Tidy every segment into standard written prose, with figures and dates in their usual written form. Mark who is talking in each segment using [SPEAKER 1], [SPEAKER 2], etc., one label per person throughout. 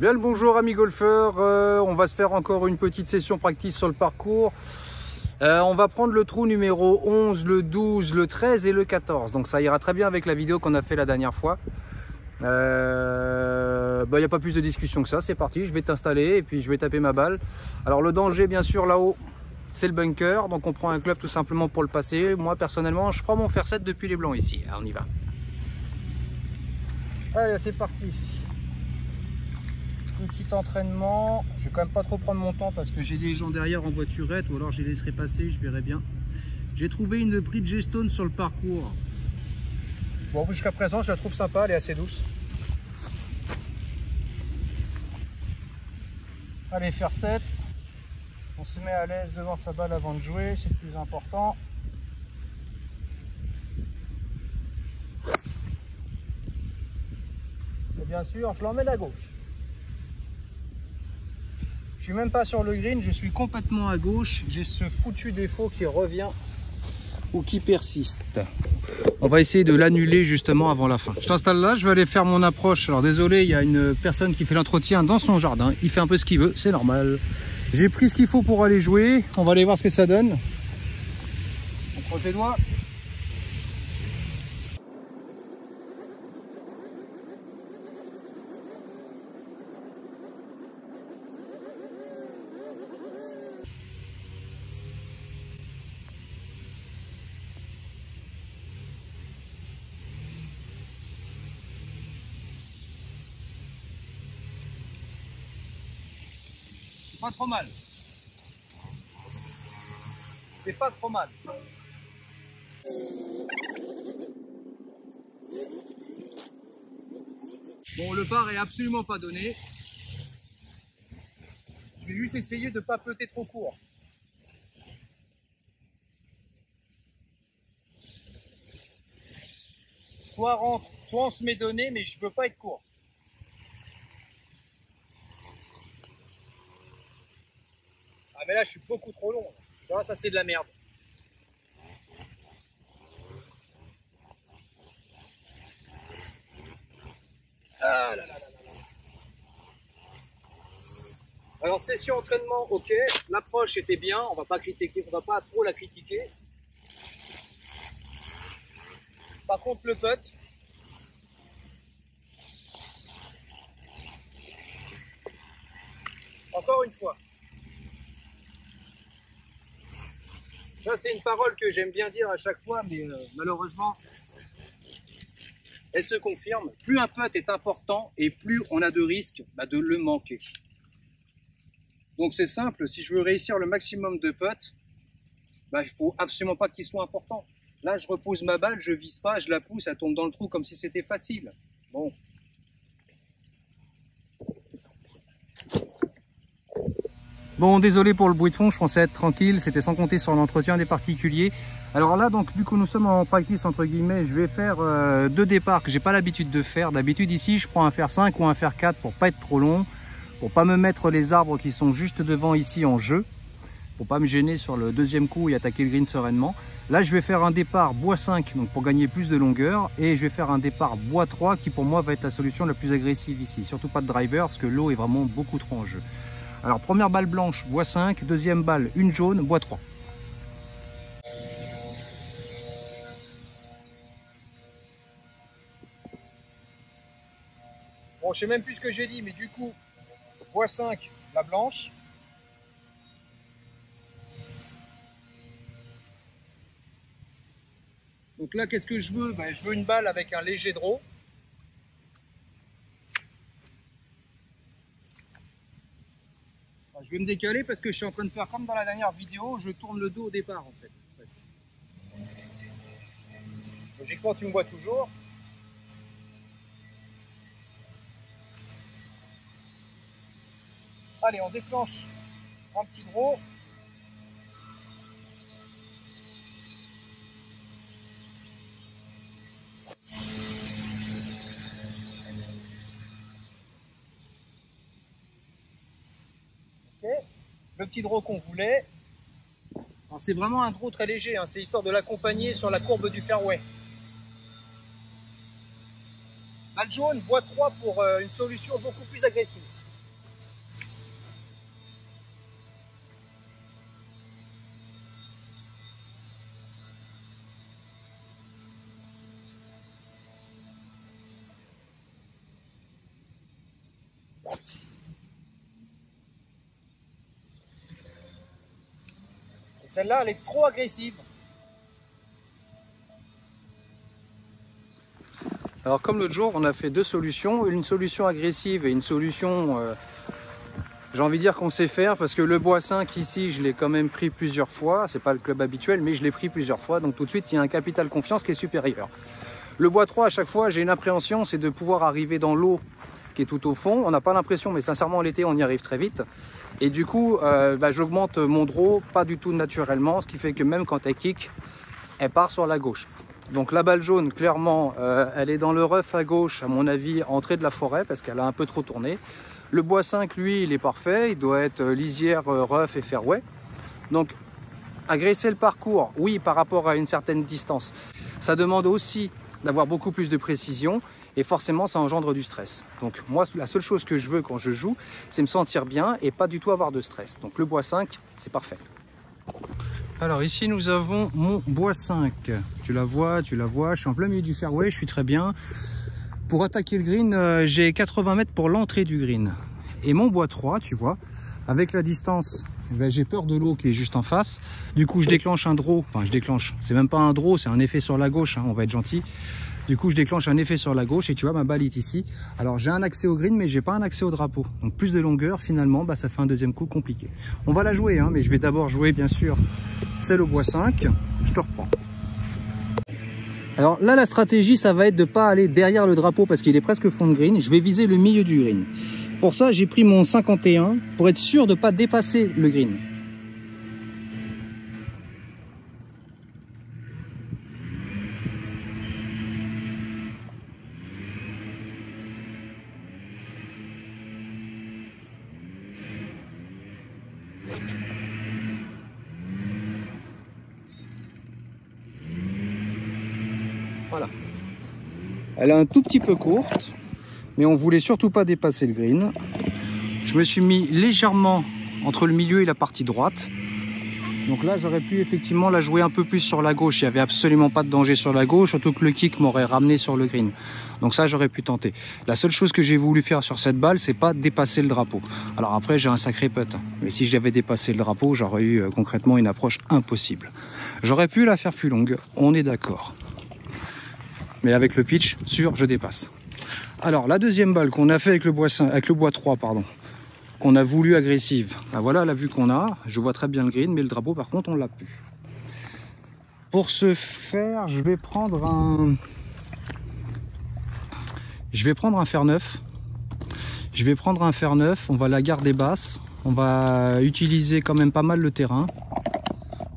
[SPEAKER 1] Bien le bonjour amis golfeurs, on va se faire encore une petite session practice sur le parcours. On va prendre le trou numéro 11, le 12, le 13 et le 14. Donc ça ira très bien avec la vidéo qu'on a fait la dernière fois. Il n'y a pas plus de discussion que ça, c'est parti, je vais t'installer et puis je vais taper ma balle. Alors le danger bien sûr là-haut, c'est le bunker. Donc on prend un club tout simplement pour le passer. Moi personnellement, je prends mon fer 7 depuis les blancs ici. Alors, on y va. Allez, c'est parti. Petit entraînement, je vais quand même pas trop prendre mon temps parce que j'ai des gens derrière en voiturette ou alors je les laisserai passer, je verrai bien. J'ai trouvé une Bridgestone sur le parcours. Bon, jusqu'à présent je la trouve sympa, elle est assez douce. Allez, faire 7. On se met à l'aise devant sa balle avant de jouer, c'est le plus important. Et bien sûr, je l'emmène à gauche. Je suis même pas sur le green, je suis complètement à gauche. J'ai ce foutu défaut qui revient ou qui persiste. On va essayer de l'annuler justement avant la fin. Je t'installe là, je vais aller faire mon approche. Alors désolé, il y a une personne qui fait l'entretien dans son jardin. Il fait un peu ce qu'il veut, c'est normal. J'ai pris ce qu'il faut pour aller jouer. On va aller voir ce que ça donne. On croise les doigts. Pas trop mal. C'est pas trop mal. Bon, le par est absolument pas donné. Je vais juste essayer de ne pas peloter trop court. Soit rentre, soit on se met donné, mais je peux pas être court. Ah mais là je suis beaucoup trop long. Ça c'est de la merde. Ah là là là là. Alors session entraînement, ok. L'approche était bien, on va pas critiquer, on va pas trop la critiquer. Par contre le putt. Encore une fois. Ça, c'est une parole que j'aime bien dire à chaque fois, mais malheureusement, elle se confirme. Plus un putt est important et plus on a de risques de le manquer. Donc c'est simple, si je veux réussir le maximum de putts, il ne faut absolument pas qu'il soit important. Là, je repose ma balle, je vise pas, je la pousse, elle tombe dans le trou comme si c'était facile. Bon. Bon, désolé pour le bruit de fond, je pensais être tranquille, c'était sans compter sur l'entretien des particuliers. Alors là, donc, vu que nous sommes en practice, entre guillemets, je vais faire deux départs que j'ai pas l'habitude de faire. D'habitude, ici, je prends un fer 5 ou un fer 4 pour pas être trop long, pour pas me mettre les arbres qui sont juste devant ici en jeu, pour pas me gêner sur le deuxième coup et attaquer le green sereinement. Là, je vais faire un départ bois 5, donc pour gagner plus de longueur, et je vais faire un départ bois 3 qui pour moi va être la solution la plus agressive ici. Surtout pas de driver, parce que l'eau est vraiment beaucoup trop en jeu. Alors première balle blanche, bois 5, deuxième balle, une jaune, bois 3. Bon, je sais même plus ce que j'ai dit, mais du coup, bois 5, la blanche. Donc là, qu'est-ce que je veux? Je veux une balle avec un léger draw. Je vais me décaler parce que je suis en train de faire comme dans la dernière vidéo, je tourne le dos au départ en fait. Logiquement tu me vois toujours. Allez, on déclenche un petit draw. Le petit draw qu'on voulait. C'est vraiment un draw très léger, hein. C'est histoire de l'accompagner sur la courbe du fairway. Balle jaune, bois 3 pour une solution beaucoup plus agressive. Celle-là, elle est trop agressive. Alors comme l'autre jour, on a fait deux solutions, une solution agressive et une solution, j'ai envie de dire qu'on sait faire, parce que le bois 5 ici, je l'ai quand même pris plusieurs fois, c'est pas le club habituel, mais je l'ai pris plusieurs fois, donc tout de suite il y a un capital confiance qui est supérieur. Le bois 3, à chaque fois, j'ai une appréhension, c'est de pouvoir arriver dans l'eau qui est tout au fond. On n'a pas l'impression, mais sincèrement l'été on y arrive très vite. Et du coup, j'augmente mon draw, pas du tout naturellement, ce qui fait que même quand elle kick, elle part sur la gauche. Donc la balle jaune, clairement, elle est dans le rough à gauche, à mon avis, entrée de la forêt, parce qu'elle a un peu trop tourné. Le bois 5, lui, il est parfait, il doit être lisière, rough et fairway. Donc, agresser le parcours, oui, par rapport à une certaine distance. Ça demande aussi d'avoir beaucoup plus de précision et forcément, ça engendre du stress. Donc moi, la seule chose que je veux quand je joue, c'est me sentir bien et pas du tout avoir de stress. Donc le bois 5, c'est parfait. Alors ici, nous avons mon bois 5. Tu la vois, je suis en plein milieu du fairway, je suis très bien. Pour attaquer le green, j'ai 80 mètres pour l'entrée du green. Et mon bois 3, tu vois, avec la distance, j'ai peur de l'eau qui est juste en face. Du coup, je déclenche un draw. Enfin, je déclenche. C'est même pas un draw, c'est un effet sur la gauche, hein, on va être gentil. Du coup, je déclenche un effet sur la gauche et tu vois, ma balle est ici. Alors, j'ai un accès au green, mais j'ai pas un accès au drapeau. Donc, plus de longueur, finalement, ça fait un deuxième coup compliqué. On va la jouer, hein, mais je vais d'abord jouer, bien sûr, celle au bois 5. Je te reprends. Alors là, la stratégie, ça va être de pas aller derrière le drapeau parce qu'il est presque fond de green. Je vais viser le milieu du green. Pour ça, j'ai pris mon 51 pour être sûr de ne pas dépasser le green. Voilà. Elle est un tout petit peu courte, mais on voulait surtout pas dépasser le green. Je me suis mis légèrement entre le milieu et la partie droite. Donc là, j'aurais pu effectivement la jouer un peu plus sur la gauche. Il n'y avait absolument pas de danger sur la gauche, surtout que le kick m'aurait ramené sur le green. Donc ça, j'aurais pu tenter. La seule chose que j'ai voulu faire sur cette balle, c'est pas dépasser le drapeau. Alors après, j'ai un sacré putt. Mais si j'avais dépassé le drapeau, j'aurais eu concrètement une approche impossible. J'aurais pu la faire plus longue, on est d'accord. Mais avec le pitch, sûr, je dépasse. Alors, la deuxième balle qu'on a fait avec le bois 3, pardon, qu'on a voulu agressive. Ben voilà la vue qu'on a. Je vois très bien le green, mais le drapeau, par contre, on l'a plus. Pour ce faire, je vais prendre un fer 9. Je vais prendre un fer 9. On va la garder basse. On va utiliser quand même pas mal le terrain.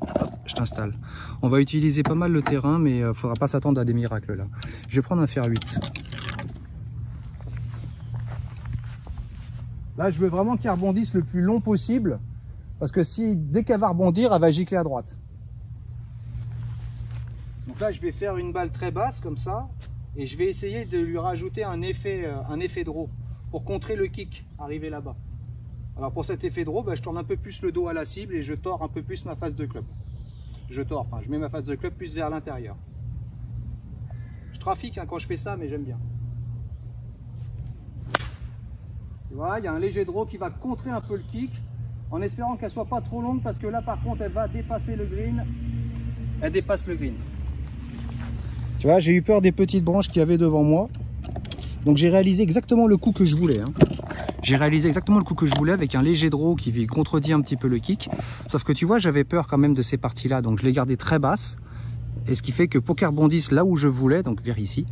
[SPEAKER 1] Hop, je t'installe. On va utiliser pas mal le terrain, mais il ne faudra pas s'attendre à des miracles là. Je vais prendre un fer 8. Là, je veux vraiment qu'elle rebondisse le plus long possible, parce que dès qu'elle va rebondir, elle va gicler à droite. Donc là, je vais faire une balle très basse, comme ça, et je vais essayer de lui rajouter un effet draw, pour contrer le kick, arriver là-bas. Alors pour cet effet draw, je tourne un peu plus le dos à la cible, et je tords un peu plus ma face de club. Je mets ma face de club plus vers l'intérieur. Je trafique quand je fais ça, mais j'aime bien. Tu vois, il y a un léger draw qui va contrer un peu le kick, en espérant qu'elle soit pas trop longue, parce que là par contre elle va dépasser le green. Elle dépasse le green. Tu vois, j'ai eu peur des petites branches qu'il y avait devant moi. Donc j'ai réalisé exactement le coup que je voulais. J'ai réalisé exactement le coup que je voulais avec un léger draw qui contredit un petit peu le kick. Sauf que tu vois, j'avais peur quand même de ces parties-là, donc je l'ai gardé très basse. Et ce qui fait que pour qu'elle rebondisse là où je voulais, donc vers ici,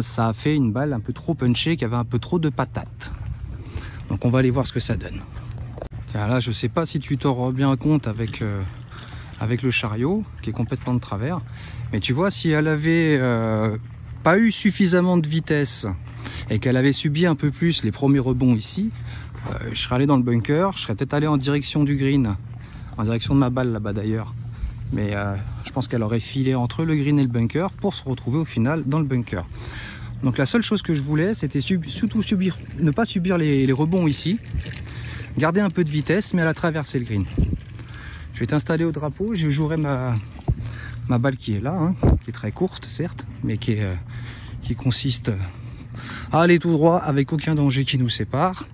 [SPEAKER 1] ça a fait une balle un peu trop punchée, qui avait un peu trop de patates. Donc on va aller voir ce que ça donne. Tiens, là, je sais pas si tu t'en rends bien compte avec le chariot, qui est complètement de travers. Mais tu vois, si elle avait pas eu suffisamment de vitesse et qu'elle avait subi un peu plus les premiers rebonds ici, je serais allé dans le bunker, je serais peut-être allé en direction du green, en direction de ma balle là-bas d'ailleurs. Mais je pense qu'elle aurait filé entre le green et le bunker pour se retrouver au final dans le bunker. Donc la seule chose que je voulais, c'était surtout ne pas subir les rebonds ici, garder un peu de vitesse, mais à la traverser le green. Je vais t'installer au drapeau, je jouerai ma balle qui est là, qui est très courte certes, mais qui consiste à aller tout droit avec aucun danger qui nous sépare.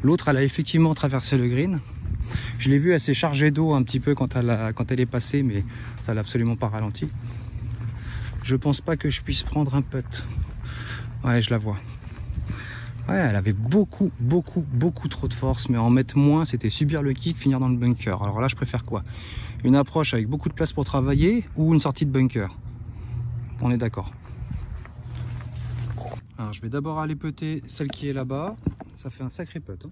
[SPEAKER 1] L'autre, elle a effectivement traversé le green. Je l'ai vu, elle s'est chargée d'eau un petit peu quand elle est passée, mais ça l'a absolument pas ralenti. Je pense pas que je puisse prendre un putt. Ouais, je la vois. Ouais, elle avait beaucoup trop de force, mais en mettre moins, c'était subir le kick, finir dans le bunker. Alors là, je préfère quoi? Une approche avec beaucoup de place pour travailler ou une sortie de bunker? On est d'accord. Alors, je vais d'abord aller putter celle qui est là-bas. Ça fait un sacré putt, hein.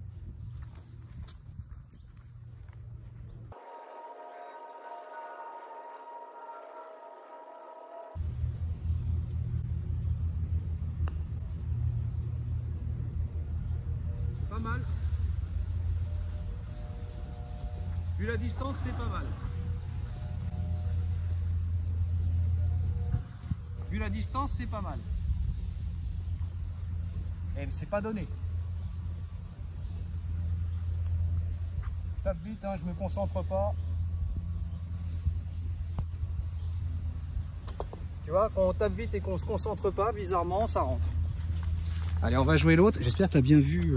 [SPEAKER 1] Pas mal. Vu la distance, c'est pas mal. Vu la distance, c'est pas mal. Et c'est pas donné. Je tape vite, hein, je me concentre pas. Tu vois, quand on tape vite et qu'on se concentre pas, bizarrement, ça rentre. Allez, on va jouer l'autre. J'espère que tu as bien vu.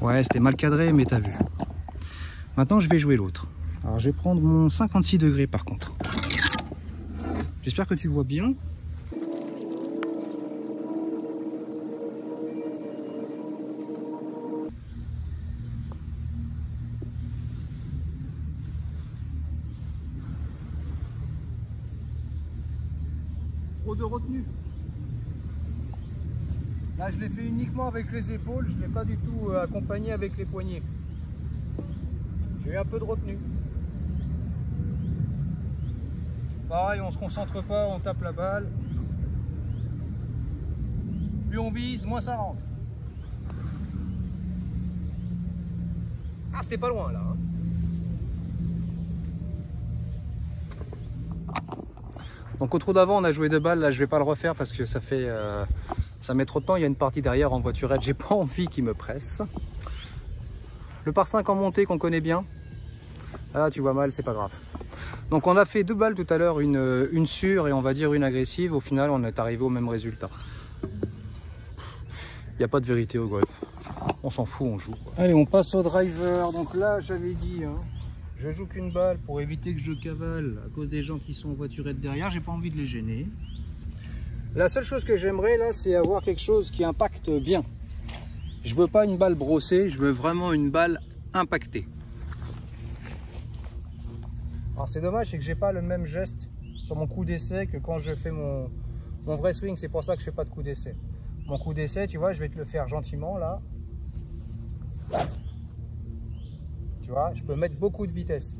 [SPEAKER 1] Ouais, c'était mal cadré, mais tu as vu. Maintenant, je vais jouer l'autre. Alors, je vais prendre mon 56 degrés par contre. J'espère que tu vois bien. Trop de retenue. Là, je l'ai fait uniquement avec les épaules. Je ne l'ai pas du tout accompagné avec les poignets. J'ai eu un peu de retenue. Pareil, on se concentre pas, on tape la balle. Plus on vise, moins ça rentre. Ah, c'était pas loin là, hein. Donc au trou d'avant, on a joué 2 balles. Là, je vais pas le refaire parce que ça fait, ça met trop de temps. Il y a une partie derrière en voiturette. J'ai pas envie qu'il me presse. Le par 5 en montée qu'on connaît bien. Ah, tu vois mal, c'est pas grave. Donc on a fait 2 balles tout à l'heure, une sûre et on va dire une agressive. Au final, on est arrivé au même résultat. Il n'y a pas de vérité au golf. On s'en fout, on joue. Allez, on passe au driver. Donc là, j'avais dit, hein, je joue qu'une balle pour éviter que je cavale à cause des gens qui sont en voiturette derrière. J'ai pas envie de les gêner. La seule chose que j'aimerais là, c'est avoir quelque chose qui impacte bien. Je veux pas une balle brossée, je veux vraiment une balle impactée. Alors c'est dommage, c'est que j'ai pas le même geste sur mon coup d'essai que quand je fais mon vrai swing. C'est pour ça que je fais pas de coup d'essai. Mon coup d'essai, tu vois, je vais te le faire gentiment là. Tu vois, je peux mettre beaucoup de vitesse.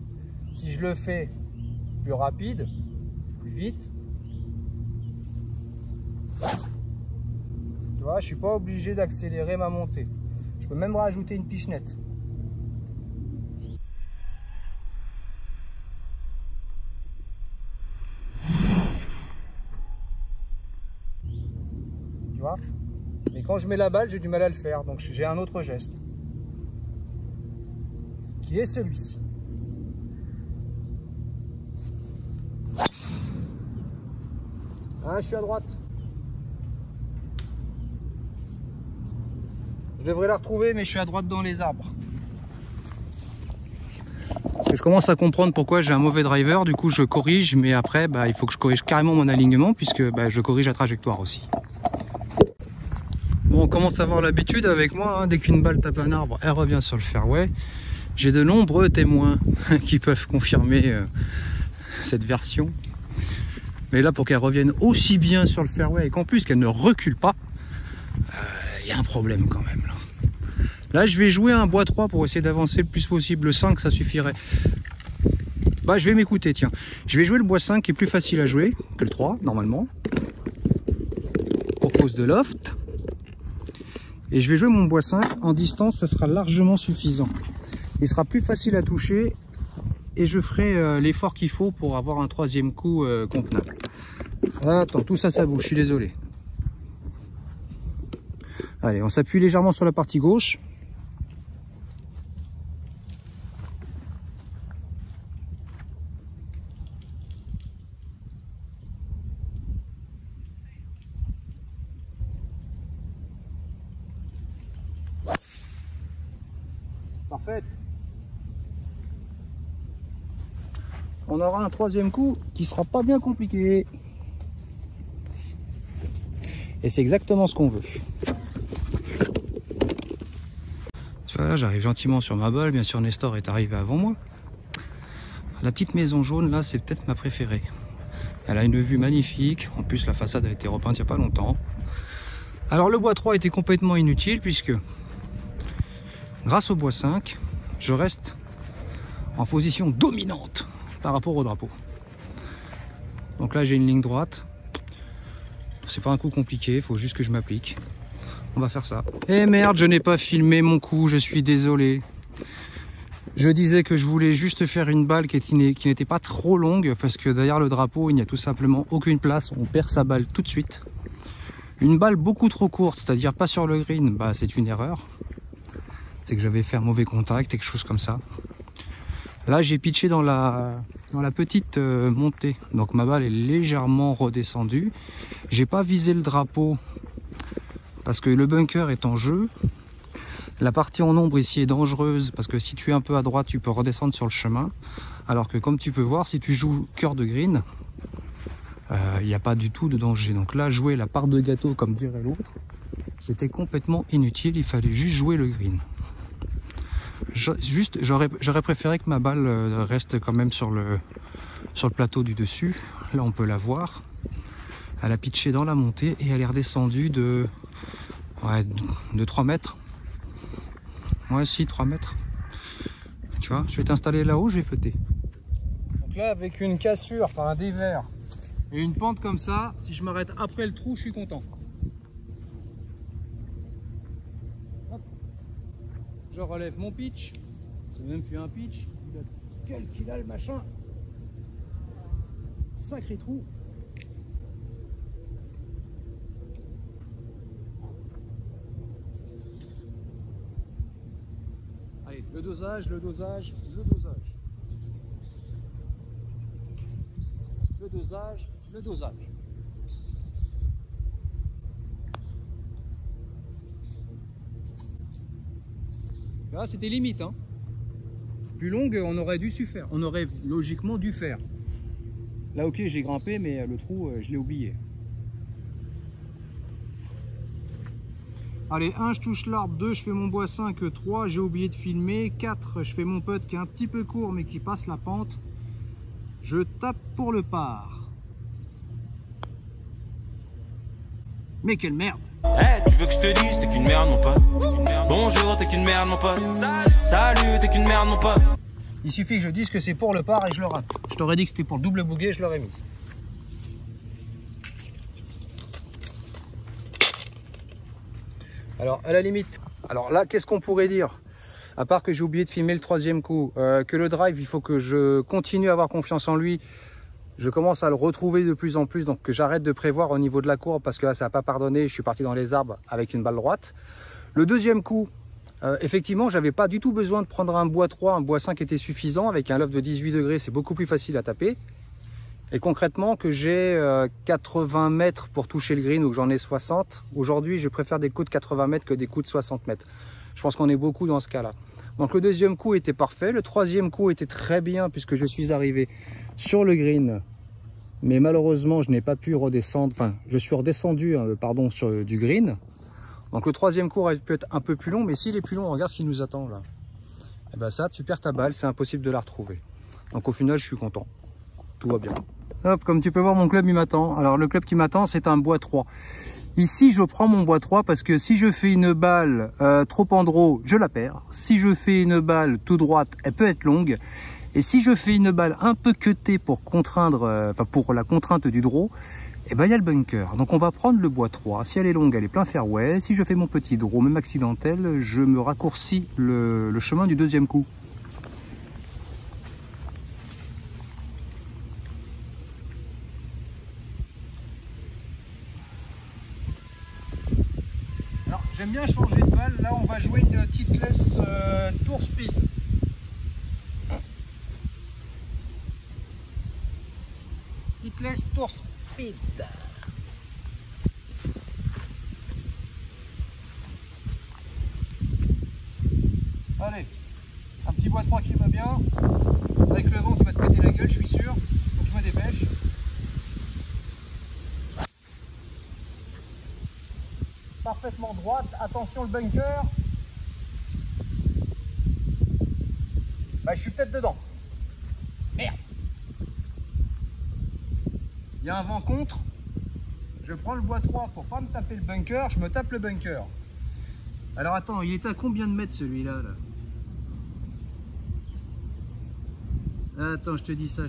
[SPEAKER 1] Si je le fais plus rapide, plus vite, tu vois, je suis pas obligé d'accélérer ma montée. Je peux même rajouter une pichenette. Tu vois? Mais quand je mets la balle, j'ai du mal à le faire. Donc j'ai un autre geste. Qui est celui-ci. Ah, je suis à droite. Je devrais la retrouver, mais je suis à droite dans les arbres. Parce que je commence à comprendre pourquoi j'ai un mauvais driver. Du coup, je corrige, mais après, il faut que je corrige carrément mon alignement, puisque je corrige la trajectoire aussi. Bon, on commence à avoir l'habitude avec moi, hein, dès qu'une balle tape un arbre, elle revient sur le fairway. J'ai de nombreux témoins qui peuvent confirmer cette version. Mais là, pour qu'elle revienne aussi bien sur le fairway et qu'en plus qu'elle ne recule pas, y a un problème quand même. Là, je vais jouer un bois 3 pour essayer d'avancer le plus possible. Le 5, ça suffirait. Je vais m'écouter, tiens. Je vais jouer le bois 5 qui est plus facile à jouer que le 3, normalement. Pour cause de loft. Et je vais jouer mon bois 5 en distance, ça sera largement suffisant. Il sera plus facile à toucher et je ferai l'effort qu'il faut pour avoir un 3e coup convenable. Attends, tout ça, ça bouge, je suis désolé. Allez, on s'appuie légèrement sur la partie gauche. Parfait. on aura un troisième coup qui sera pas bien compliqué. Et c'est exactement ce qu'on veut. Tu vois, j'arrive gentiment sur ma balle. Bien sûr, Nestor est arrivé avant moi. La petite maison jaune, là, c'est peut-être ma préférée. Elle a une vue magnifique. En plus, la façade a été repeinte il n'y a pas longtemps. Alors, le bois 3 était complètement inutile puisque, grâce au bois 5, je reste en position dominante par rapport au drapeau. Donc là, j'ai une ligne droite. C'est pas un coup compliqué, il faut juste que je m'applique. On va faire ça. Et merde, je n'ai pas filmé mon coup, je suis désolé. Je disais que je voulais juste faire une balle qui n'était pas trop longue parce que derrière le drapeau, il n'y a tout simplement aucune place. On perd sa balle tout de suite. Une balle beaucoup trop courte, c'est-à-dire pas sur le green, bah, c'est une erreur. C'est que j'avais fait un mauvais contact, quelque chose comme ça. Là, j'ai pitché dans la petite montée. Donc ma balle est légèrement redescendue. J'ai pas visé le drapeau parce que le bunker est en jeu. La partie en ombre ici est dangereuse parce que si tu es un peu à droite, tu peux redescendre sur le chemin. Alors que comme tu peux voir, si tu joues cœur de green, il n'y a pas du tout de danger. Donc là, jouer la part de gâteau, comme dirait l'autre, c'était complètement inutile. Il fallait juste jouer le green. J'aurais préféré que ma balle reste quand même sur le plateau du dessus. Là, on peut la voir. Elle a pitché dans la montée et elle est redescendue de 3 mètres. Ouais, si, 3 mètres. Tu vois, je vais t'installer là-haut, je vais feuter. Donc là, avec une cassure, enfin un dévers et une pente comme ça, si je m'arrête après le trou, je suis content. Hop. Je relève mon pitch. C'est même plus un pitch. Quel qu'il a le machin. Sacré trou. Allez, le dosage, le dosage, le dosage. Le dosage, le dosage. Là, c'était limite, hein. Plus longue, on aurait dû faire. On aurait logiquement dû faire. Là, ok, j'ai grimpé, mais le trou, je l'ai oublié. Allez, 1, je touche l'arbre, 2, je fais mon bois 5, 3, j'ai oublié de filmer, 4, je fais mon putt qui est un petit peu court, mais qui passe la pente. Je tape pour le par. Mais quelle merde!
[SPEAKER 2] Hey, tu veux que je te dise, t'es qu'une merde mon pote. Bonjour, t'es qu'une merde mon pote. Salut, t'es qu'une merde mon pote.
[SPEAKER 1] Il suffit que je dise que c'est pour le par et je le rate. Je t'aurais dit que c'était pour le double bogey, je l'aurais mise. Alors à la limite, alors là qu'est-ce qu'on pourrait dire? À part que j'ai oublié de filmer le troisième coup, que le drive, il faut que je continue à avoir confiance en lui. Je commence à le retrouver de plus en plus, donc que j'arrête de prévoir au niveau de la courbe parce que là ça n'a pas pardonné, je suis parti dans les arbres avec une balle droite. Le deuxième coup, effectivement j'avais pas du tout besoin de prendre un bois 3, un bois 5 était suffisant, avec un loft de 18 degrés c'est beaucoup plus facile à taper. Et concrètement que j'ai 80 mètres pour toucher le green ou que j'en ai 60, aujourd'hui je préfère des coups de 80 mètres que des coups de 60 mètres. Je pense qu'on est beaucoup dans ce cas-là. Donc le deuxième coup était parfait, le troisième coup était très bien puisque je suis arrivé sur le green. Mais malheureusement je n'ai pas pu redescendre, enfin je suis redescendu pardon, sur du green. Donc le troisième coup aurait pu être un peu plus long, mais s'il est plus long, regarde ce qui nous attend là. Et ben ça, tu perds ta balle, c'est impossible de la retrouver. Donc au final je suis content, tout va bien. Hop, comme tu peux voir, mon club il m'attend. Alors le club qui m'attend, c'est un bois 3. Ici, je prends mon bois 3 parce que si je fais une balle trop en draw, je la perds. Si je fais une balle tout droite, elle peut être longue. Et si je fais une balle un peu cutée pour contraindre, pour la contrainte du draw, eh ben il y a le bunker. Donc on va prendre le bois 3. Si elle est longue, elle est plein fairway. Si je fais mon petit draw, même accidentel, je me raccourcis le chemin du deuxième coup. Alors j'aime bien changer de balle. Là on va jouer une Titleist Tour Speed. Titleist Tour Speed. Allez, un petit bois 3 qui va bien. Avec le vent, tu vas te péter la gueule, je suis sûr. Donc je me dépêche. Parfaitement droite. Attention le bunker. Bah, je suis peut-être dedans. Merde. Il y a un vent contre. Je prends le bois 3 pour pas me taper le bunker. Je me tape le bunker. Alors attends, il est à combien de mètres celui-là là? Attends, je te dis ça.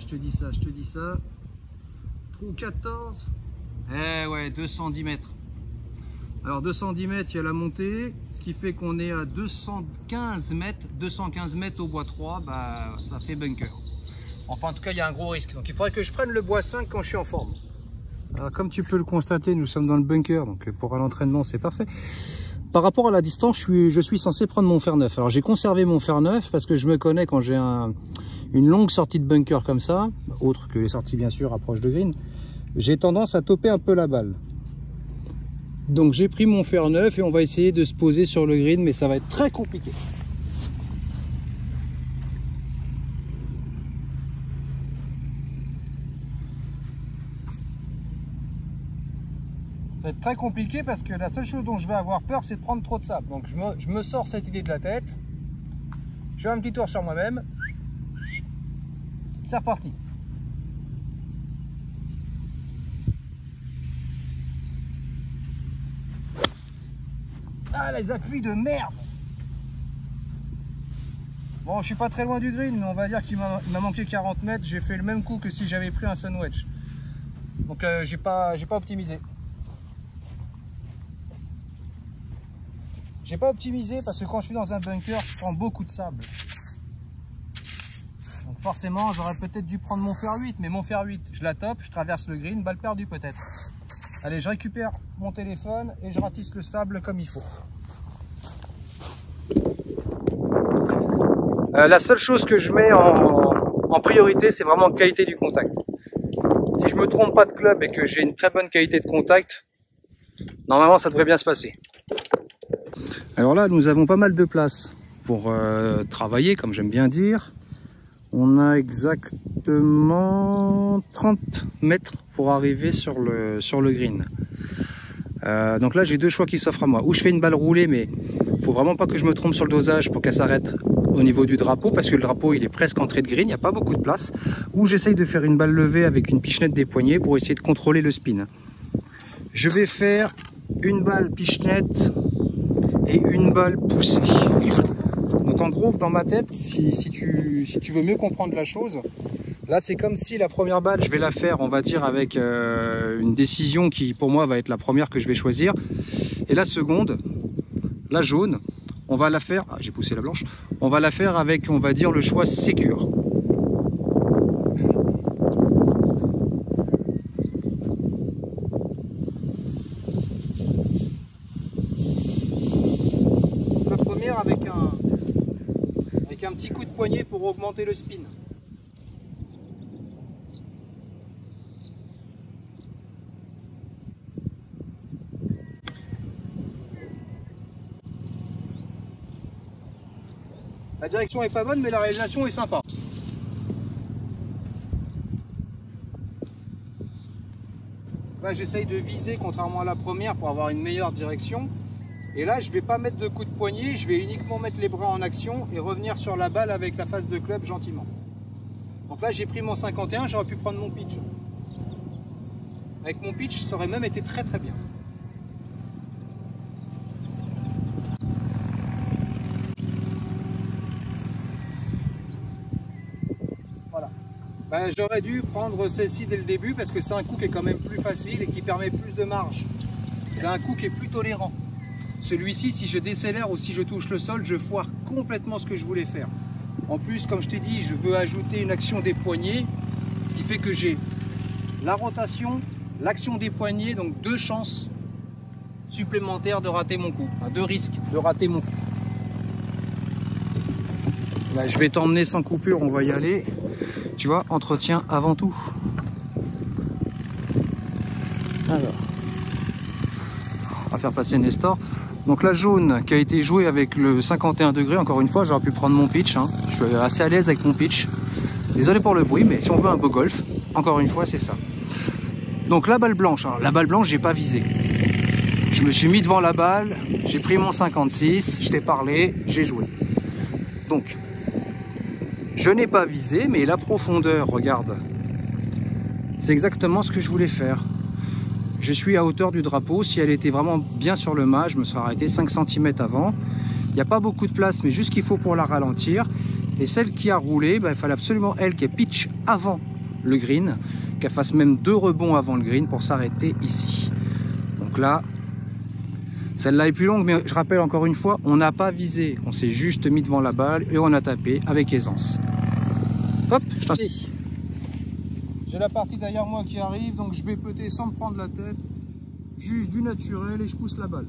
[SPEAKER 1] Trou 14. Eh ouais, 210 mètres. Alors 210 mètres, il y a la montée, ce qui fait qu'on est à 215 mètres. 215 mètres au bois 3, bah ça fait bunker. Enfin, en tout cas, il y a un gros risque. Donc il faudrait que je prenne le bois 5 quand je suis en forme. Alors, comme tu peux le constater, nous sommes dans le bunker, donc pour un entraînement, c'est parfait. Par rapport à la distance, je suis censé prendre mon fer neuf. Alors j'ai conservé mon fer neuf parce que je me connais quand j'ai une longue sortie de bunker comme ça, autre que les sorties bien sûr approche de green, j'ai tendance à toper un peu la balle. Donc j'ai pris mon fer neuf et on va essayer de se poser sur le green, mais ça va être très compliqué. Ça va être très compliqué parce que la seule chose dont je vais avoir peur, c'est de prendre trop de sable. Donc je me sors cette idée de la tête. Je fais un petit tour sur moi-même. C'est reparti. Ah, les appuis de merde! Bon, je suis pas très loin du green, mais on va dire qu'il m'a manqué 40 mètres. J'ai fait le même coup que si j'avais pris un sandwich. Donc j'ai pas optimisé. J'ai pas optimisé parce que quand je suis dans un bunker, je prends beaucoup de sable. Donc forcément, j'aurais peut-être dû prendre mon fer 8, mais mon fer 8, je la top, je traverse le green, balle perdue peut-être. Allez, je récupère mon téléphone et je ratisse le sable comme il faut. La seule chose que je mets en priorité, c'est vraiment la qualité du contact. Si je me trompe pas de club et que j'ai une très bonne qualité de contact, normalement ça devrait bien se passer. Alors là, nous avons pas mal de place pour travailler, comme j'aime bien dire. On a exactement 30 mètres pour arriver sur le green. Donc là, j'ai deux choix qui s'offrent à moi. Ou je fais une balle roulée, mais il faut vraiment pas que je me trompe sur le dosage pour qu'elle s'arrête au niveau du drapeau, parce que le drapeau, il est presque entrée de green, il n'y a pas beaucoup de place. Ou j'essaye de faire une balle levée avec une pichenette des poignets pour essayer de contrôler le spin. Je vais faire une balle pichenette et une balle poussée. Donc en gros, dans ma tête, si tu veux mieux comprendre la chose, là c'est comme si la première balle, je vais la faire, on va dire, avec une décision qui pour moi va être la première que je vais choisir. Et la seconde, la jaune, on va la faire, j'ai poussé la blanche, on va la faire avec, on va dire, le choix sécure. La première avec un petit coup de poignet pour augmenter le spin. La direction est pas bonne, mais la réalisation est sympa. Là, j'essaye de viser contrairement à la première pour avoir une meilleure direction. Et là, je ne vais pas mettre de coup de poignet, je vais uniquement mettre les bras en action et revenir sur la balle avec la face de club gentiment. Donc là, j'ai pris mon 51, j'aurais pu prendre mon pitch. Avec mon pitch, ça aurait même été très très bien. Voilà. Ben, j'aurais dû prendre celle-ci dès le début parce que c'est un coup qui est quand même plus facile et qui permet plus de marge. C'est un coup qui est plus tolérant. Celui-ci, si je décélère ou si je touche le sol, je foire complètement ce que je voulais faire. En plus, comme je t'ai dit, je veux ajouter une action des poignets, ce qui fait que j'ai la rotation, l'action des poignets, donc deux chances supplémentaires de rater mon coup, enfin, deux risques de rater mon coup. Là, je vais t'emmener sans coupure, on va y aller. Tu vois, entretien avant tout. Alors, on va faire passer Nestor. Donc la jaune qui a été jouée avec le 51 degrés, encore une fois, j'aurais pu prendre mon pitch. Hein. Je suis assez à l'aise avec mon pitch. Désolé pour le bruit, mais si on veut un beau golf, encore une fois, c'est ça. Donc la balle blanche, alors la balle blanche, j'ai pas visé. Je me suis mis devant la balle, j'ai pris mon 56, je t'ai parlé, j'ai joué. Donc, je n'ai pas visé, mais la profondeur, regarde, c'est exactement ce que je voulais faire. Je suis à hauteur du drapeau. Si elle était vraiment bien sur le mât, je me serais arrêté 5 cm avant. Il n'y a pas beaucoup de place, mais juste ce qu'il faut pour la ralentir. Et celle qui a roulé, il fallait absolument elle qu'elle pitch avant le green, qu'elle fasse même 2 rebonds avant le green pour s'arrêter ici. Donc là, celle-là est plus longue, mais je rappelle encore une fois, on n'a pas visé. On s'est juste mis devant la balle et on a tapé avec aisance. Hop, je t'en prie. J'ai la partie derrière moi qui arrive, donc je vais peter sans me prendre la tête. Juste du naturel et je pousse la balle.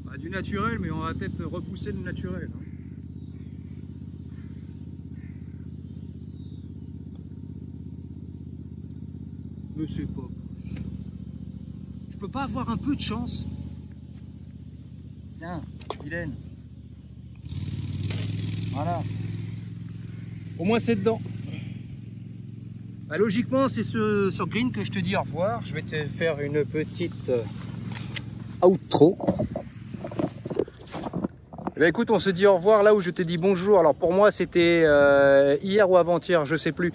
[SPEAKER 1] Bah, du naturel, mais on va peut-être repousser le naturel. Mais c'est pas... Je peux pas avoir un peu de chance? Tiens, Hélène. Voilà. Au moins c'est dedans. Bah, logiquement, c'est sur green que je te dis au revoir. Je vais te faire une petite outro. Eh bien, écoute, on se dit au revoir là où je te dis bonjour. Alors pour moi, c'était hier ou avant-hier, je sais plus.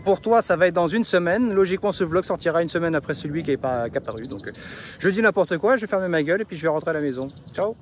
[SPEAKER 1] Pour toi, ça va être dans une semaine. Logiquement, ce vlog sortira une semaine après celui qui est apparu. Donc, je dis n'importe quoi, je vais fermer ma gueule et puis je vais rentrer à la maison. Ciao!